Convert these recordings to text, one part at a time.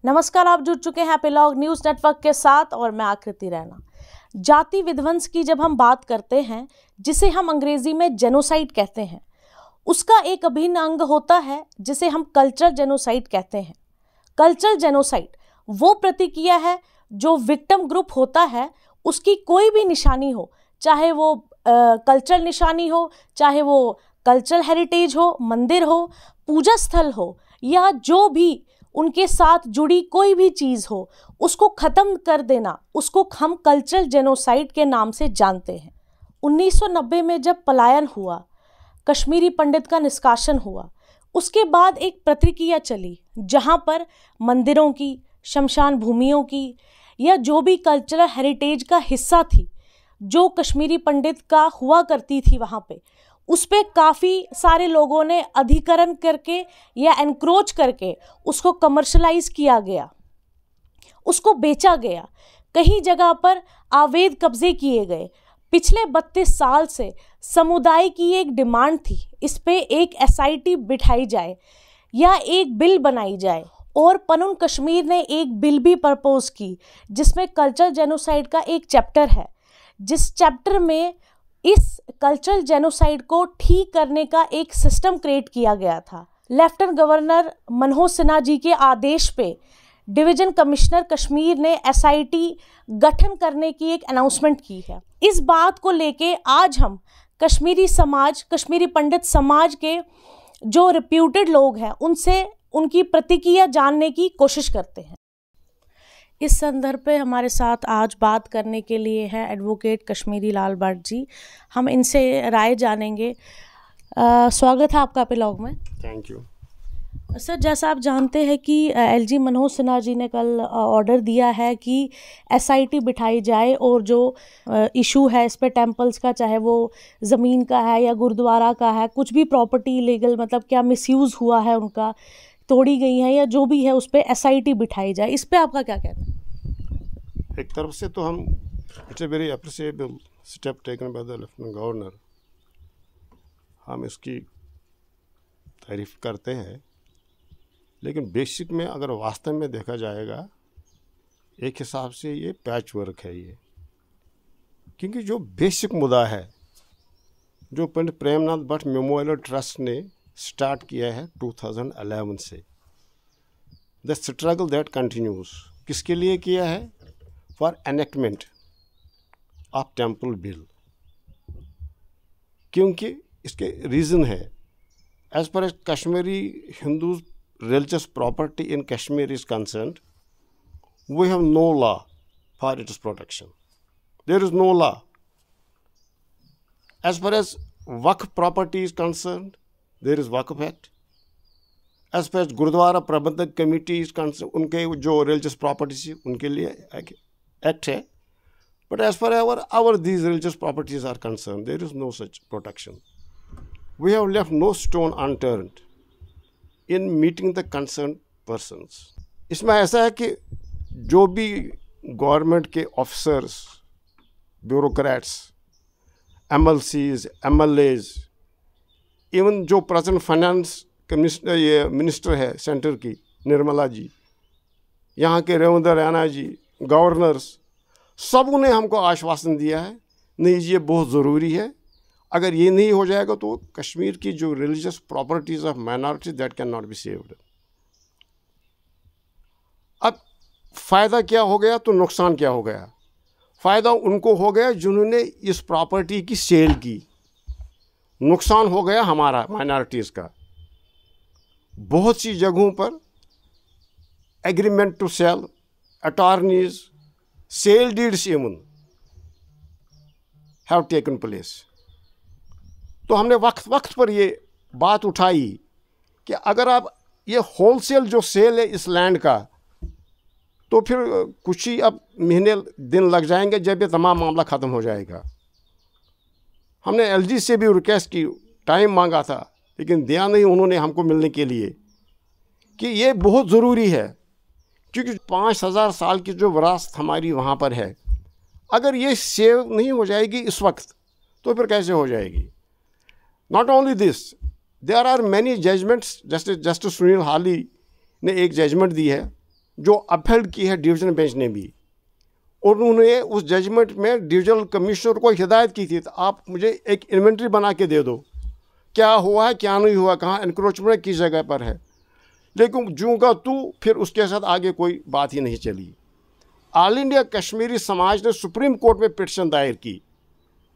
नमस्कार, आप जुड़ चुके हैं एपिलॉग न्यूज़ नेटवर्क के साथ और मैं आकृति रैना। जाति विध्वंस की जब हम बात करते हैं, जिसे हम अंग्रेजी में जेनोसाइड कहते हैं, उसका एक अभिन्न अंग होता है जिसे हम कल्चरल जेनोसाइड कहते हैं। कल्चरल जेनोसाइड वो प्रतिक्रिया है जो विक्टिम ग्रुप होता है उसकी कोई भी निशानी हो, चाहे वो कल्चरल निशानी हो, चाहे वो कल्चरल हेरिटेज हो, मंदिर हो, पूजा स्थल हो, या जो भी उनके साथ जुड़ी कोई भी चीज़ हो, उसको ख़त्म कर देना, उसको हम कल्चरल जेनोसाइड के नाम से जानते हैं। 1990 में जब पलायन हुआ, कश्मीरी पंडित का निष्कासन हुआ, उसके बाद एक प्रतिक्रिया चली जहाँ पर मंदिरों की, शमशान भूमियों की, या जो भी कल्चरल हेरिटेज का हिस्सा थी, जो कश्मीरी पंडित का हुआ करती थी वहाँ पे, उस पर काफ़ी सारे लोगों ने अधिकरण करके या एनक्रोच करके उसको कमर्शलाइज किया गया, उसको बेचा गया, कहीं जगह पर अवैध कब्जे किए गए। पिछले 32 साल से समुदाय की एक डिमांड थी, इस पे एक एसआईटी बिठाई जाए या एक बिल बनाई जाए, और पनुन कश्मीर ने एक बिल भी प्रपोज की जिसमें कल्चरल जेनोसाइड का एक चैप्टर है, जिस चैप्टर में इस कल्चरल जेनोसाइड को ठीक करने का एक सिस्टम क्रिएट किया गया था। लेफ्टिनेंट गवर्नर मनोज सिन्हा जी के आदेश पे डिवीजन कमिश्नर कश्मीर ने एसआईटी गठन करने की एक अनाउंसमेंट की है। इस बात को लेके आज हम कश्मीरी समाज, कश्मीरी पंडित समाज के जो रिप्यूटेड लोग हैं, उनसे उनकी प्रतिक्रिया जानने की कोशिश करते हैं। इस संदर्भ पे हमारे साथ आज बात करने के लिए हैं एडवोकेट कश्मीरी लाल भट्ट जी। हम इनसे राय जानेंगे। स्वागत है आपका एपिलॉग में। Thank you sir. जैसा आप जानते हैं कि एलजी मनोज सिन्हा जी ने कल ऑर्डर दिया है कि एसआईटी बिठाई जाए और जो इशू है इस पे टेम्पल्स का, चाहे वो ज़मीन का है या गुरुद्वारा का है, कुछ भी प्रॉपर्टी लीगल मतलब क्या मिसयूज़ हुआ है, उनका तोड़ी गई है या जो भी है, उस पर एसआईटी बिठाई जाए। इस पे आपका क्या कहना है? एक तरफ से तो हम it's a very appreciable step taken by the lieutenant governor, हम इसकी तारीफ करते हैं, लेकिन बेसिक में अगर वास्तव में देखा जाएगा, एक हिसाब से ये पैच वर्क है ये, क्योंकि जो बेसिक मुद्दा है जो पंडित प्रेमनाथ भट्ट मेमोरियल ट्रस्ट ने स्टार्ट किया है 2011 से, द स्ट्रगल दैट कंटिन्यूज, किसके लिए किया है? For enactment of temple bill. क्योंकि इसके रीज़न है, as per as Kashmiri Hindu religious property in Kashmir is concerned, we have no law for its protection. There is no law. As far as Waqf property is concerned, there is Waqf Act. As far as Gurudwara Prabandhak Committee is concerned, उनके जो religious properties है उनके लिए act है. But as far as these religious properties are concerned, there is no such protection. We have left no stone unturned in meeting the concerned persons. इसमें ऐसा है कि जो भी गवर्नमेंट के officers, bureaucrats, MLCs, MLAs, even जो present finance minister है centre की निर्मला जी, यहाँ के रेवंद्र रैना जी, गवर्नर्स, सब ने हमको आश्वासन दिया है, नहीं ये बहुत ज़रूरी है, अगर ये नहीं हो जाएगा तो कश्मीर की जो religious properties of minority that can not be saved. अब फ़ायदा क्या हो गया तो नुकसान क्या हो गया? फ़ायदा उनको हो गया जिन्होंने इस प्रॉपर्टी की सेल की, नुकसान हो गया हमारा माइनॉरिटीज़ का। बहुत सी जगहों पर agreement to sale, attorneys, sale deeds even have taken place. तो हमने वक्त पर ये बात उठाई कि अगर आप ये होलसेल जो सेल है इस लैंड का, तो फिर कुछ ही अब महीने दिन लग जाएंगे जब ये तमाम मामला ख़त्म हो जाएगा। हमने एलजी से भी रिक्वेस्ट की, टाइम मांगा था, लेकिन दिया नहीं उन्होंने हमको मिलने के लिए, कि ये बहुत ज़रूरी है, क्योंकि 5000 साल की जो विरासत हमारी वहाँ पर है, अगर ये सेव नहीं हो जाएगी इस वक्त तो फिर कैसे हो जाएगी? Not only this, there are many judgments. Justice Sunil हाली ने एक जजमेंट दी है जो अपहेल्ड की है डिवीजन बेंच ने भी, और उन्होंने उस जजमेंट में डिविजनल कमिश्नर को हिदायत की थी, तो आप मुझे एक इन्वेंट्री बना के दे दो, क्या हुआ है क्या नहीं हुआ, कहाँ इंक्रोचमेंट किस जगह पर है। लेकिन जूँ का तू, फिर उसके साथ आगे कोई बात ही नहीं चली। ऑल इंडिया कश्मीरी समाज ने सुप्रीम कोर्ट में पिटिशन दायर की।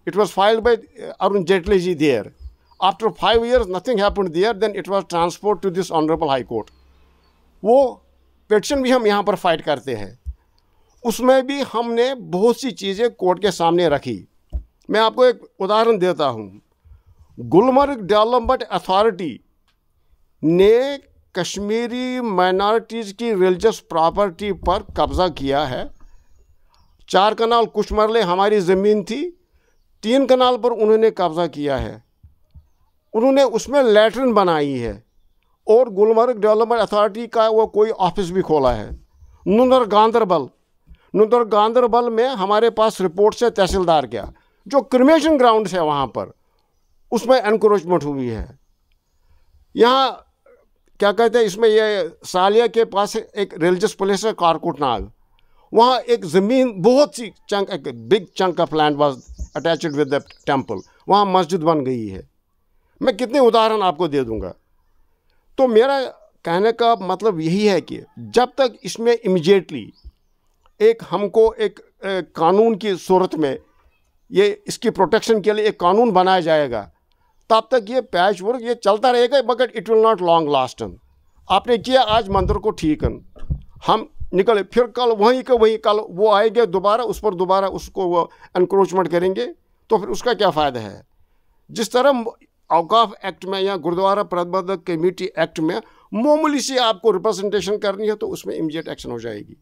It was filed by Arun Jaitley ji there. After 5 years nothing happened there, then it was transferred to this honourable high court. वो पिटिशन भी हम यहाँ पर फाइट करते हैं, उसमें भी हमने बहुत सी चीज़ें कोर्ट के सामने रखी। मैं आपको एक उदाहरण देता हूँ। गुलमर्ग डेवलपमेंट अथॉरिटी ने कश्मीरी माइनॉरिटीज़ की रिलीजियस प्रॉपर्टी पर कब्ज़ा किया है। 4 कनाल कुछ मरले हमारी ज़मीन थी, 3 कनाल पर उन्होंने कब्ज़ा किया है। उन्होंने उसमें लैट्रिन बनाई है और गुलमर्ग डेवलपमेंट अथॉरिटी का वो कोई ऑफिस भी खोला है। नुंदर गांधरबल में हमारे पास रिपोर्ट से तहसीलदार क्या, जो क्रिमेशन ग्राउंड है वहाँ पर, उसमें एनक्रोचमेंट हुई है। यहाँ क्या कहते हैं, इसमें ये सालिया के पास एक रिलीजियस प्लेस है कारकुट नाग, वहाँ एक ज़मीन बहुत सी चंक, एक big chunk of land was attached with the temple, वहाँ मस्जिद बन गई है। मैं कितने उदाहरण आपको दे दूँगा। तो मेरा कहने का मतलब यही है कि जब तक इसमें इमीडिएटली एक हमको एक कानून की सूरत में ये इसकी प्रोटेक्शन के लिए एक कानून बनाया जाएगा, तब तक ये पैच वर्क ये चलता रहेगा, मगर इट विल नॉट लॉन्ग लास्टन। आपने किया आज मंदिर को ठीकन, हम निकले, फिर कल वहीं के वहीं कल वो आएंगे दोबारा, उस पर दोबारा उसको वो एनक्रोचमेंट करेंगे, तो फिर उसका क्या फ़ायदा है। जिस तरह औकाफ एक्ट में या गुरुद्वारा प्रबंधक कमेटी एक्ट में मामूली सी आपको रिप्रेजेंटेशन करनी है तो उसमें इमीडिएट एक्शन हो जाएगी।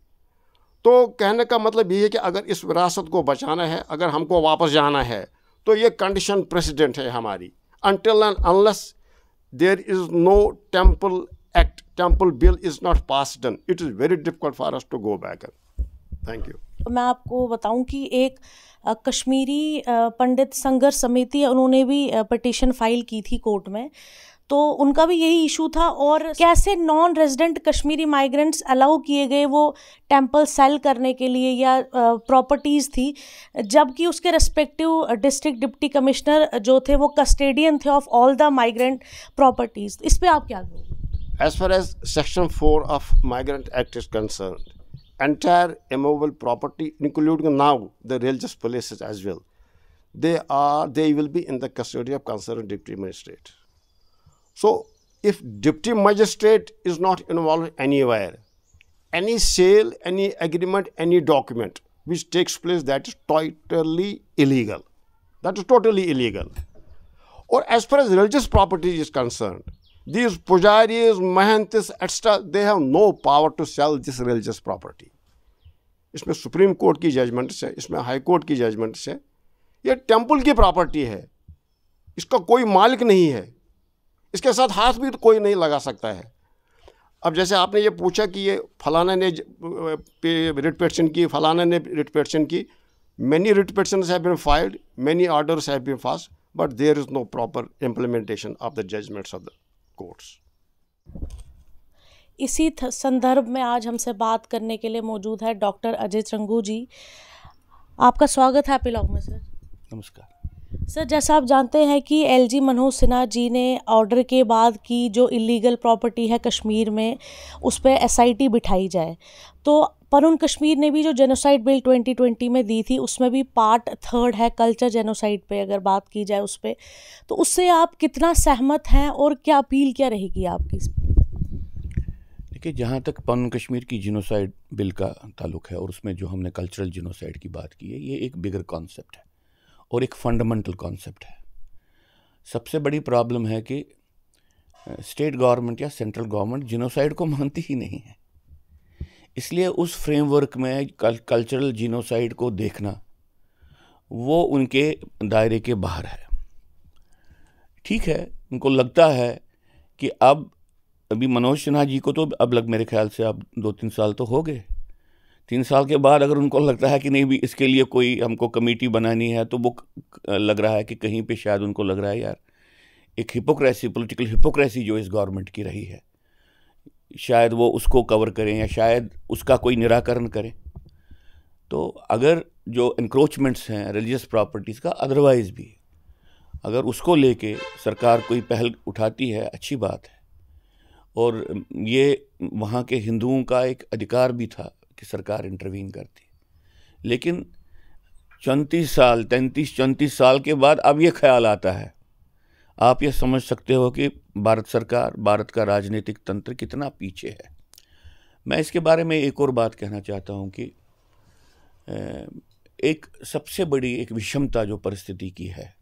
तो कहने का मतलब ये है कि अगर इस विरासत को बचाना है, अगर हमको वापस जाना है, तो ये कंडीशन प्रेसिडेंट है हमारी। Until and unless there is no temple act, temple bill is not passed done, it is very difficult for us to go back. Thank you. मैं आपको बताऊं कि एक कश्मीरी पंडित संघर्ष समिति है, उन्होंने भी पिटीशन फाइल की थी कोर्ट में, तो उनका भी यही इशू था। और कैसे non resident Kashmiri migrants allow किए गए वो टेंपल सेल करने के लिए या प्रॉपर्टीज़ थी, जबकि उसके रेस्पेक्टिव डिस्ट्रिक्ट डिप्टी कमिश्नर जो थे वो कस्टेडियन थे of all the migrant properties. इस पे आप क्या कहोगे? As far as Section 4 of Migrant Act is concerned, entire immovable property, including now the religious places as well, they will be in the custody of concerned deputy magistrate. So if deputy magistrate is not involved anywhere, any sale, any agreement, any document which takes place, that is totally illegal. That is totally illegal. Or as far as religious property is concerned, these pujaris, mahantis, etc., they have no power to sell this religious property. इसमें supreme court की judgement से, इसमें high court की judgement से, ये temple की property है, इसका कोई मालिक नहीं है, इसके साथ हाथ भी तो कोई नहीं लगा सकता है। अब जैसे आपने ये पूछा कि ये फलाना ने रिट पिटीशन की, फलाना ने रिट पिटीशन की, many writ petitions have been filed, many orders have been passed, but there is no proper implementation of the judgments of the courts. इसी संदर्भ में आज हमसे बात करने के लिए मौजूद है डॉक्टर अजय चंगू जी। आपका स्वागत है एपिलॉग में सर। नमस्कार सर। जैसा आप जानते हैं कि एलजी मनोज सिन्हा जी ने ऑर्डर के बाद की जो इलीगल प्रॉपर्टी है कश्मीर में, उस पर एसआईटी बिठाई जाए, तो परुन कश्मीर ने भी जो जेनोसाइड बिल 2020 में दी थी, उसमें भी पार्ट 3 है कल्चर जेनोसाइड पे अगर बात की जाए उस पर, तो उससे आप कितना सहमत हैं और क्या अपील क्या रहेगी आपकी? देखिए, जहाँ तक परुन कश्मीर की जेनोसाइड बिल का ताल्लुक है और उसमें जो हमने कल्चरल जेनोसाइड की बात की है, ये एक बिगर कॉन्सेप्ट है और एक फंडामेंटल कॉन्सेप्ट है। सबसे बड़ी प्रॉब्लम है कि स्टेट गवर्नमेंट या सेंट्रल गवर्नमेंट जेनोसाइड को मानती ही नहीं है, इसलिए उस फ्रेमवर्क में कल्चरल जेनोसाइड को देखना वो उनके दायरे के बाहर है। ठीक है, उनको लगता है कि अब अभी मनोज सिन्हा जी को तो अब मेरे ख्याल से अब 2-3 साल तो हो गए, 3 साल के बाद अगर उनको लगता है कि नहीं भी इसके लिए कोई हमको कमेटी बनानी है, तो वो लग रहा है कि कहीं पे शायद उनको लग रहा है यार एक हिपोक्रेसी, पॉलिटिकल हिपोक्रेसी जो इस गवर्नमेंट की रही है, शायद वो उसको कवर करें या शायद उसका कोई निराकरण करें। तो अगर जो इंक्रोचमेंट्स हैं रिलीजियस प्रॉपर्टीज़ का अदरवाइज़ भी, अगर उसको लेके सरकार कोई पहल उठाती है, अच्छी बात है। और ये वहाँ के हिंदुओं का एक अधिकार भी था कि सरकार इंटरवीन करती, लेकिन 34 साल के बाद अब ये ख्याल आता है। आप ये समझ सकते हो कि भारत सरकार, भारत का राजनीतिक तंत्र कितना पीछे है। मैं इसके बारे में एक और बात कहना चाहता हूँ कि एक सबसे बड़ी एक विषमता जो परिस्थिति की है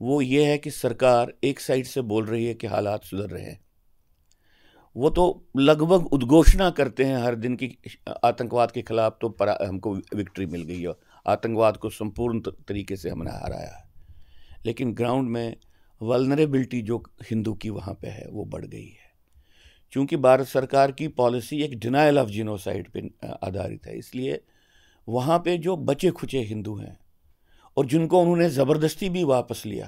वो ये है कि सरकार एक साइड से बोल रही है कि हालात सुधर रहे हैं, वो तो लगभग उद्घोषणा करते हैं हर दिन की आतंकवाद के खिलाफ तो हमको विक्ट्री मिल गई है, आतंकवाद को संपूर्ण तरीके से हमने हराया है, लेकिन ग्राउंड में वल्नरेबिलिटी जो हिंदू की वहाँ पे है वो बढ़ गई है। क्योंकि भारत सरकार की पॉलिसी एक डिनायल ऑफ जिनोसाइड पे आधारित है, इसलिए वहाँ पे जो बचे खुचे हिंदू हैं और जिनको उन्होंने ज़बरदस्ती भी वापस लिया,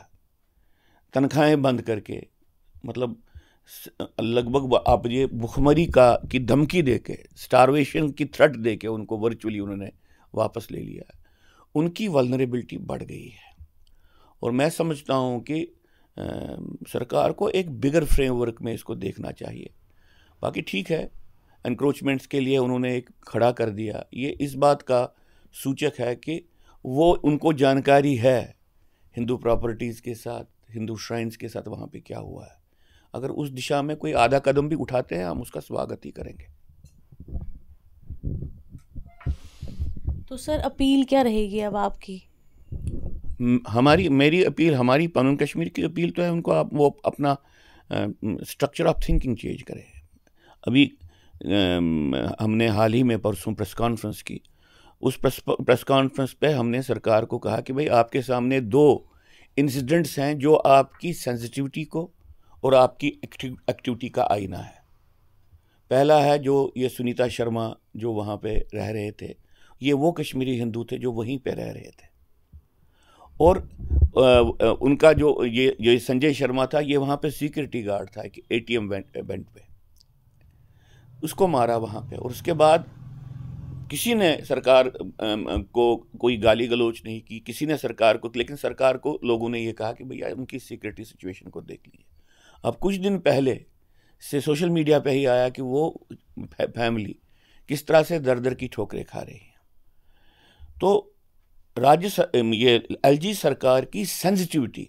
तनख्वाहें बंद करके, मतलब लगभग आप ये भुखमरी की धमकी देके, स्टारवेशन की थ्रेट देके उनको वर्चुअली उन्होंने वापस ले लिया, उनकी वल्नरेबिलिटी बढ़ गई है। और मैं समझता हूँ कि सरकार को एक बिगर फ्रेमवर्क में इसको देखना चाहिए। बाकी ठीक है, एनक्रोचमेंट्स के लिए उन्होंने एक खड़ा कर दिया, ये इस बात का सूचक है कि वो उनको जानकारी है हिंदू प्रॉपर्टीज़ के साथ, हिंदू श्राइन्स के साथ वहाँ पे क्या हुआ है। अगर उस दिशा में कोई आधा कदम भी उठाते हैं हम उसका स्वागत ही करेंगे। तो सर अपील क्या रहेगी अब आपकी? मेरी अपील, हमारी पनून कश्मीर की अपील तो है उनको वो अपना स्ट्रक्चर ऑफ थिंकिंग चेंज करें। अभी हमने हाल ही में परसों प्रेस कॉन्फ्रेंस की, उस प्रेस कॉन्फ्रेंस पे हमने सरकार को कहा कि भाई आपके सामने 2 इंसिडेंट्स हैं जो आपकी सेंसिटिविटी को और आपकी एक्टिविटी का आईना है। पहला है जो ये सुनीता शर्मा जो वहाँ पे रह रहे थे, ये वो कश्मीरी हिंदू थे जो वहीं पे रह रहे थे, और उनका जो ये संजय शर्मा था, ये वहाँ पे सिक्योरिटी गार्ड था कि ATM बैंक पे, उसको मारा वहाँ पे। और उसके बाद किसी ने सरकार को कोई गाली गलोच नहीं की, किसी ने सरकार को, लेकिन सरकार को लोगों ने ये कहा कि भैया उनकी सिक्योरिटी सिचुएशन को देख लीजिए। अब कुछ दिन पहले से सोशल मीडिया पे ही आया कि वो फैमिली किस तरह से दर दर की ठोकरें खा रही है। तो ये LG सरकार की सेंसिटिविटी,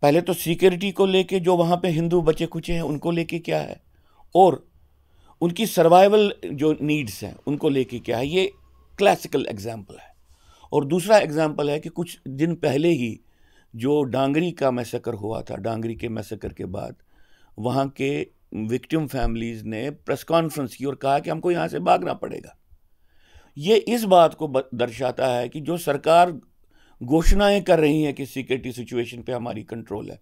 पहले तो सिक्योरिटी को लेके जो वहाँ पे हिंदू बचे खुचे हैं उनको लेके क्या है, और उनकी सर्वाइवल जो नीड्स हैं उनको लेके क्या है, ये क्लासिकल एग्जाम्पल है। और दूसरा एग्जाम्पल है कि कुछ दिन पहले ही जो डांगरी का मैसेकर हुआ था, डांगरी के मैसेकर के बाद वहाँ के विक्टिम फैमिलीज़ ने प्रेस कॉन्फ्रेंस की और कहा कि हमको यहाँ से भागना पड़ेगा। ये इस बात को दर्शाता है कि जो सरकार घोषणाएं कर रही हैं कि सिक्योरिटी सिचुएशन पे हमारी कंट्रोल है,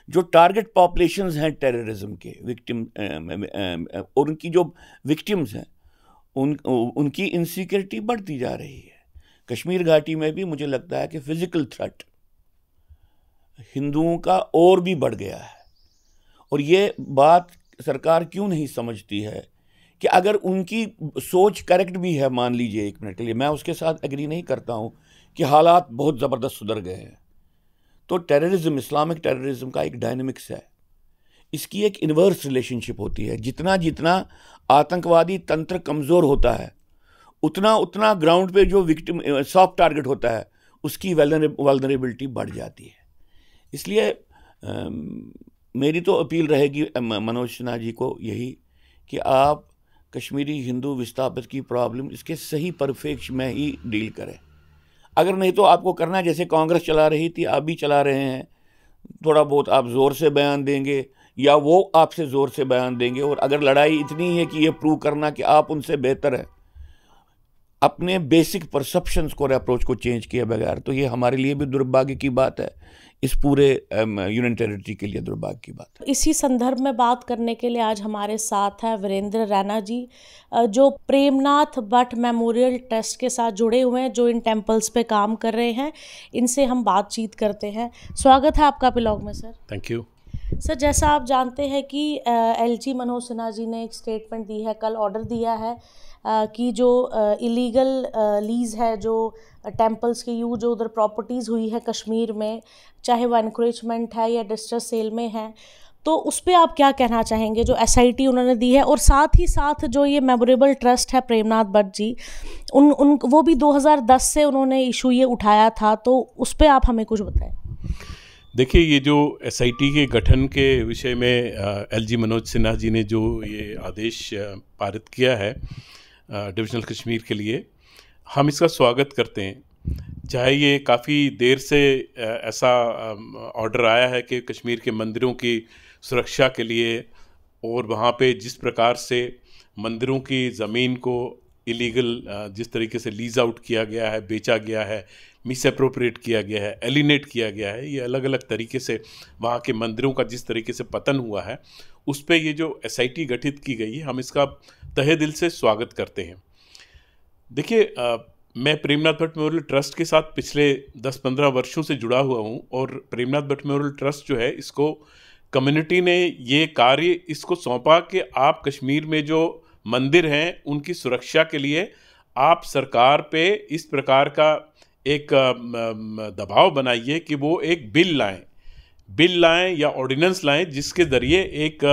जो टारगेट पॉपुलेशंस हैं टेररिज्म के विक्टिम और उनकी जो विक्टिम्स हैं उनकी इनसिक्योरिटी बढ़ती जा रही है। कश्मीर घाटी में भी मुझे लगता है कि फिजिकल थ्रेट हिंदुओं का और भी बढ़ गया है। और ये बात सरकार क्यों नहीं समझती है कि अगर उनकी सोच करेक्ट भी है, मान लीजिए एक मिनट के लिए, मैं उसके साथ एग्री नहीं करता हूँ कि हालात बहुत ज़बरदस्त सुधर गए हैं, तो टेररिज्म, इस्लामिक टेररिज्म का एक डायनेमिक्स है, इसकी एक इन्वर्स रिलेशनशिप होती है। जितना जितना आतंकवादी तंत्र कमज़ोर होता है उतना उतना ग्राउंड पे जो विक्टिम सॉफ्ट टारगेट होता है उसकी वल्नरेबिलिटी बढ़ जाती है। इसलिए मेरी तो अपील रहेगी मनोज सिन्हा जी को यही कि आप कश्मीरी हिंदू विस्थापित की प्रॉब्लम इसके सही परिप्रेक्ष्य में ही डील करें। अगर नहीं तो आपको करना है जैसे कांग्रेस चला रही थी, आप भी चला रहे हैं, थोड़ा बहुत आप ज़ोर से बयान देंगे या वो आपसे ज़ोर से बयान देंगे, और अगर लड़ाई इतनी है कि ये प्रूव करना कि आप उनसे बेहतर है, अपने बेसिक परसेप्शंस को और अप्रोच को चेंज किए बगैर, तो ये हमारे लिए भी दुर्भाग्य की बात है, इस पूरे यूनियन टेरिटरी के लिए दुर्भाग्य की बात है। इसी संदर्भ में बात करने के लिए आज हमारे साथ हैं वीरेंद्र रैना जी, जो प्रेमनाथ भट्ट मेमोरियल ट्रस्ट के साथ जुड़े हुए हैं, जो इन टेम्पल्स पे काम कर रहे हैं। इनसे हम बातचीत करते हैं। स्वागत है आपका एपिलॉग में सर। Thank you. सर, जैसा आप जानते हैं कि एलजी मनोज सिन्हा जी ने एक स्टेटमेंट दी है, कल ऑर्डर दिया है कि जो इलीगल लीज़ है, जो टेम्पल्स की यूज जो उधर प्रॉपर्टीज़ हुई है कश्मीर में, चाहे वो एनक्रोचमेंट है या डिस्ट्रेस सेल में है, तो उस पर आप क्या कहना चाहेंगे जो एसआईटी उन्होंने दी है? और साथ ही साथ जो ये मेमोरेबल ट्रस्ट है प्रेमनाथ भट्ट जी, उन वो भी 2010 से उन्होंने इशू ये उठाया था, तो उस पर आप हमें कुछ बताएं। देखिए, ये जो एसआईटी के गठन के विषय में एलजी मनोज सिन्हा जी ने जो ये आदेश पारित किया है डिविजनल कश्मीर के लिए, हम इसका स्वागत करते हैं। चाहे ये काफ़ी देर से ऐसा ऑर्डर आया है कि कश्मीर के मंदिरों की सुरक्षा के लिए और वहाँ पे जिस प्रकार से मंदिरों की ज़मीन को इलीगल जिस तरीके से लीज आउट किया गया है, बेचा गया है, मिस अप्रोप्रिएट किया गया है, एलिनेट किया गया है, ये अलग अलग तरीके से वहाँ के मंदिरों का जिस तरीके से पतन हुआ है, उस पर ये जो एसआईटी गठित की गई है, हम इसका तहे दिल से स्वागत करते हैं। देखिए, मैं प्रेमनाथ भट्ट मेमोरियल ट्रस्ट के साथ पिछले 10-15 वर्षों से जुड़ा हुआ हूँ, और प्रेमनाथ भट्ट मेमोरियल ट्रस्ट जो है, इसको कम्युनिटी ने ये कार्य इसको सौंपा कि आप कश्मीर में जो मंदिर हैं उनकी सुरक्षा के लिए आप सरकार पे इस प्रकार का एक दबाव बनाइए कि वो एक बिल लाएं या ऑर्डिनेंस लाएं, जिसके ज़रिए एक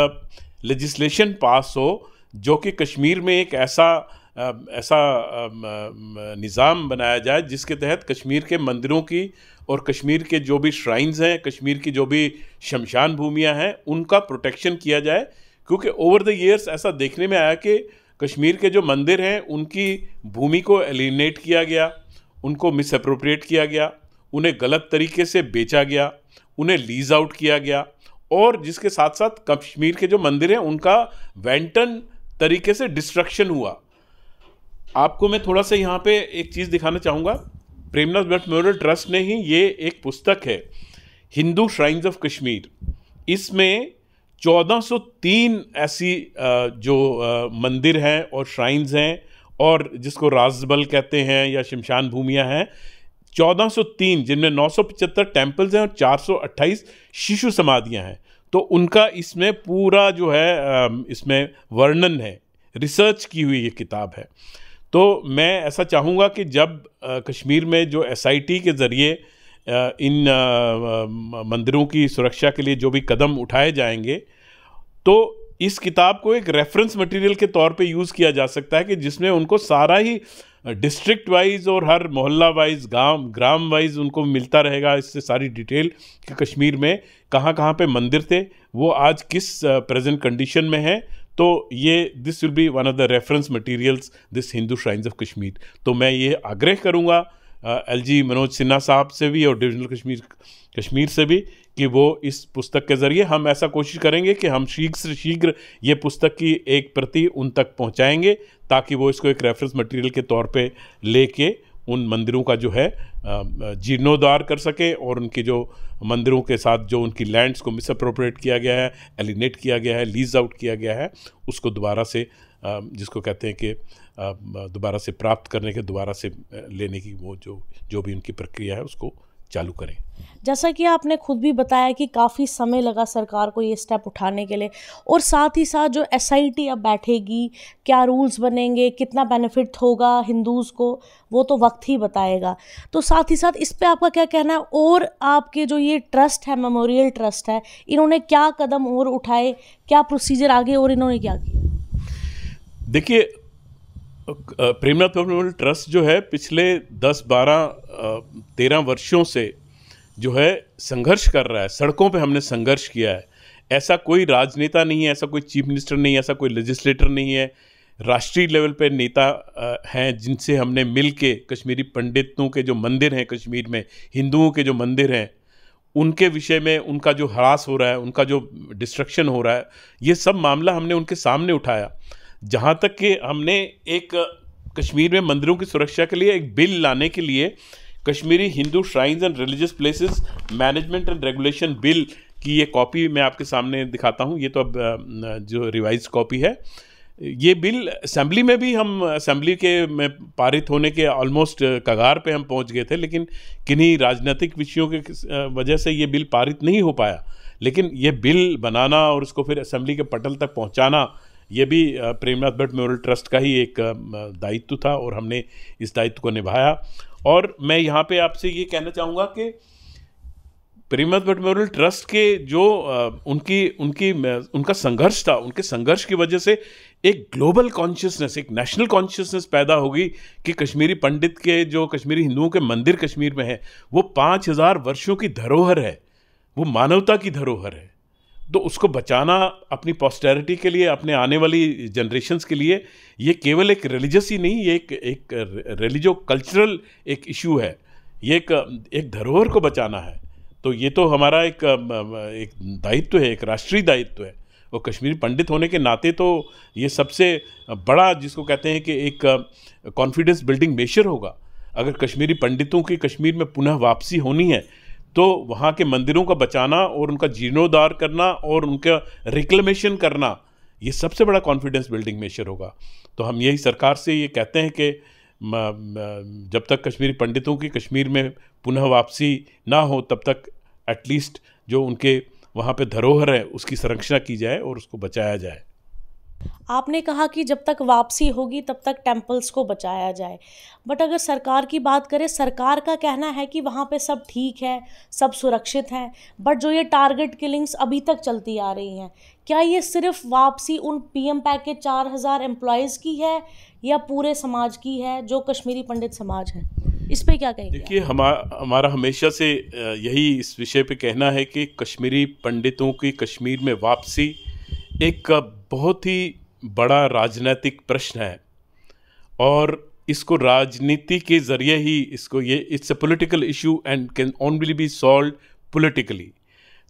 लेजिस्लेशन पास हो जो कि कश्मीर में एक ऐसा निज़ाम बनाया जाए जिसके तहत कश्मीर के मंदिरों की और कश्मीर के जो भी श्राइन्स हैं, कश्मीर की जो भी शमशान भूमियां हैं, उनका प्रोटेक्शन किया जाए। क्योंकि ओवर द ईयर्स ऐसा देखने में आया कि कश्मीर के जो मंदिर हैं उनकी भूमि को एलिनेट किया गया, उनको मिस अप्रोप्रिएट किया गया, उन्हें गलत तरीके से बेचा गया, उन्हें लीज आउट किया गया, और जिसके साथ साथ कश्मीर के जो मंदिर हैं उनका वेंटन तरीके से डिस्ट्रक्शन हुआ। आपको मैं थोड़ा सा यहाँ पे एक चीज़ दिखाना चाहूँगा। प्रेमनाथ भट्ट मेमोरियल ट्रस्ट ने ही ये एक पुस्तक है, हिंदू श्राइन्स ऑफ कश्मीर। इसमें 1403 ऐसी जो मंदिर हैं और श्राइन्स हैं, और जिसको राजबल कहते हैं या शमशान भूमियाँ हैं, 1403, जिनमें 975 टेम्पल्स हैं और 428 शिशु समाधियाँ हैं। तो उनका इसमें पूरा जो है इसमें वर्णन है, रिसर्च की हुई ये किताब है। तो मैं ऐसा चाहूँगा कि जब कश्मीर में जो एसआईटी के ज़रिए इन मंदिरों की सुरक्षा के लिए जो भी कदम उठाए जाएंगे, तो इस किताब को एक रेफरेंस मटेरियल के तौर पे यूज़ किया जा सकता है कि जिसमें उनको सारा ही डिस्ट्रिक्ट वाइज और हर मोहल्ला वाइज, ग्राम वाइज उनको मिलता रहेगा इससे सारी डिटेल कि कश्मीर में कहाँ कहाँ पे मंदिर थे, वो आज किस प्रेजेंट कंडीशन में है। तो ये this will be one of the reference materials this Hindu shrines of Kashmir. तो मैं ये आग्रह करूँगा एलजी मनोज सिन्हा साहब से भी और डिविजनल कश्मीर से भी कि वो इस पुस्तक के ज़रिए, हम ऐसा कोशिश करेंगे कि हम शीघ्र से शीघ्र ये पुस्तक की एक प्रति उन तक पहुंचाएंगे, ताकि वो इसको एक रेफरेंस मटेरियल के तौर पे लेके उन मंदिरों का जो है जीर्णोद्धार कर सके, और उनके जो मंदिरों के साथ जो उनकी लैंड्स को मिसअप्रोप्रिएट किया गया है, एलिनेट किया गया है, लीज आउट किया गया है, उसको दोबारा से जिसको कहते हैं कि दोबारा से प्राप्त करने के, दोबारा से लेने की वो जो भी उनकी प्रक्रिया है उसको चालू करें। जैसा कि आपने खुद भी बताया कि काफ़ी समय लगा सरकार को ये स्टेप उठाने के लिए, और साथ ही साथ जो एसआईटी अब बैठेगी, क्या रूल्स बनेंगे, कितना बेनिफिट होगा हिंदूज़ को, वो तो वक्त ही बताएगा। तो साथ ही साथ इस पे आपका क्या कहना है, और आपके जो ये ट्रस्ट है, मेमोरियल ट्रस्ट है, इन्होंने क्या कदम और उठाए, क्या प्रोसीजर आगे और इन्होंने क्या किया? देखिए, प्रेमनाथ भट्ट मेमोरियल ट्रस्ट जो है पिछले 10, 12, 13 वर्षों से जो है संघर्ष कर रहा है। सड़कों पे हमने संघर्ष किया है। ऐसा कोई राजनेता नहीं है, ऐसा कोई चीफ मिनिस्टर नहीं है, ऐसा कोई लेजिस्लेटर नहीं है, राष्ट्रीय लेवल पे नेता हैं जिनसे हमने मिल के कश्मीरी पंडितों के जो मंदिर हैं कश्मीर में, हिंदुओं के जो मंदिर हैं, उनके विषय में उनका जो हरास हो रहा है, उनका जो डिस्ट्रक्शन हो रहा है, ये सब मामला हमने उनके सामने उठाया। जहाँ तक कि हमने एक कश्मीर में मंदिरों की सुरक्षा के लिए एक बिल लाने के लिए Kashmiri Hindu shrines and religious places management and regulation bill की ये कॉपी मैं आपके सामने दिखाता हूँ। ये तो अब जो रिवाइज कॉपी है, ये बिल असेंबली में भी हम असेंबली के में पारित होने के ऑलमोस्ट कगार पे हम पहुंच गए थे, लेकिन किन्हीं राजनीतिक विषयों के वजह से ये बिल पारित नहीं हो पाया। लेकिन ये बिल बनाना और उसको फिर असेंबली के पटल तक पहुंचाना, ये भी प्रेमनाथ भट्ट मेमोरियल ट्रस्ट का ही एक दायित्व था और हमने इस दायित्व को निभाया। और मैं यहाँ पे आपसे ये कहना चाहूँगा कि प्रेमनाथ भट्ट मेमोरियल ट्रस्ट के जो उनका संघर्ष था, उनके संघर्ष की वजह से एक ग्लोबल कॉन्शियसनेस, एक नेशनल कॉन्शियसनेस पैदा होगी कि कश्मीरी पंडित के जो कश्मीरी हिंदुओं के मंदिर कश्मीर में है वो 5000 वर्षों की धरोहर है, वो मानवता की धरोहर है। तो उसको बचाना अपनी पोस्टेरिटी के लिए, अपने आने वाली जनरेशन्स के लिए, ये केवल एक रिलीजियस ही नहीं, ये एक रिलीजियो कल्चरल एक इशू है, ये एक धरोहर को बचाना है। तो ये तो हमारा एक दायित्व है, एक राष्ट्रीय दायित्व है। और कश्मीरी पंडित होने के नाते तो ये सबसे बड़ा, जिसको कहते हैं कि एक कॉन्फिडेंस बिल्डिंग मेजर होगा। अगर कश्मीरी पंडितों की कश्मीर में पुनः वापसी होनी है तो वहाँ के मंदिरों का बचाना और उनका जीर्णोद्धार करना और उनका रिक्लेमेशन करना, ये सबसे बड़ा कॉन्फिडेंस बिल्डिंग मेजर होगा। तो हम यही सरकार से ये कहते हैं कि जब तक कश्मीरी पंडितों की कश्मीर में पुनः वापसी ना हो तब तक एटलीस्ट जो उनके वहाँ पे धरोहर है उसकी संरक्षण की जाए और उसको बचाया जाए। आपने कहा कि जब तक वापसी होगी तब तक टेम्पल्स को बचाया जाए, बट अगर सरकार की बात करें, सरकार का कहना है कि वहाँ पे सब ठीक है, सब सुरक्षित हैं, बट जो ये टारगेट किलिंग्स अभी तक चलती आ रही हैं, क्या ये सिर्फ वापसी उन पीएम पैकेज 4000 एम्प्लॉयज़ की है या पूरे समाज की है, जो कश्मीरी पंडित समाज है? इस पे क्या कहेंगे? देखिए, हमारा हमेशा से यही इस विषय पे कहना है कि कश्मीरी पंडितों की कश्मीर में वापसी एक बहुत ही बड़ा राजनीतिक प्रश्न है और इसको राजनीति के ज़रिए ही it's a political issue and can only be solve politically.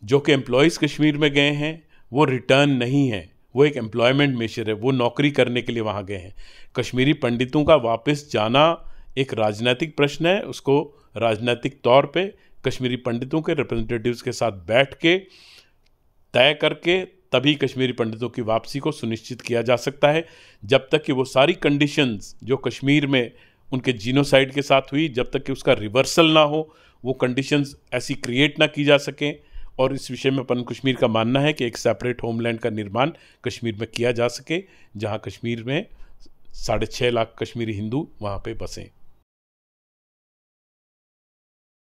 जो कि एम्प्लॉयज़ कश्मीर में गए हैं वो रिटर्न नहीं है, वो एक एम्प्लॉयमेंट मेजर है, वो नौकरी करने के लिए वहाँ गए हैं। कश्मीरी पंडितों का वापस जाना एक राजनीतिक प्रश्न है, उसको राजनीतिक तौर पे कश्मीरी पंडितों के रिप्रेजेंटेटिव्स के साथ बैठ के तय करके तभी कश्मीरी पंडितों की वापसी को सुनिश्चित किया जा सकता है। जब तक कि वो सारी कंडीशंस जो कश्मीर में उनके जीनोसाइड के साथ हुई, जब तक कि उसका रिवर्सल ना हो, वो कंडीशंस ऐसी क्रिएट ना की जा सकें। और इस विषय में पन कश्मीर का मानना है कि एक सेपरेट होमलैंड का निर्माण कश्मीर में किया जा सके, जहां कश्मीर में 6.5 लाख कश्मीरी हिंदू वहां पे बसें।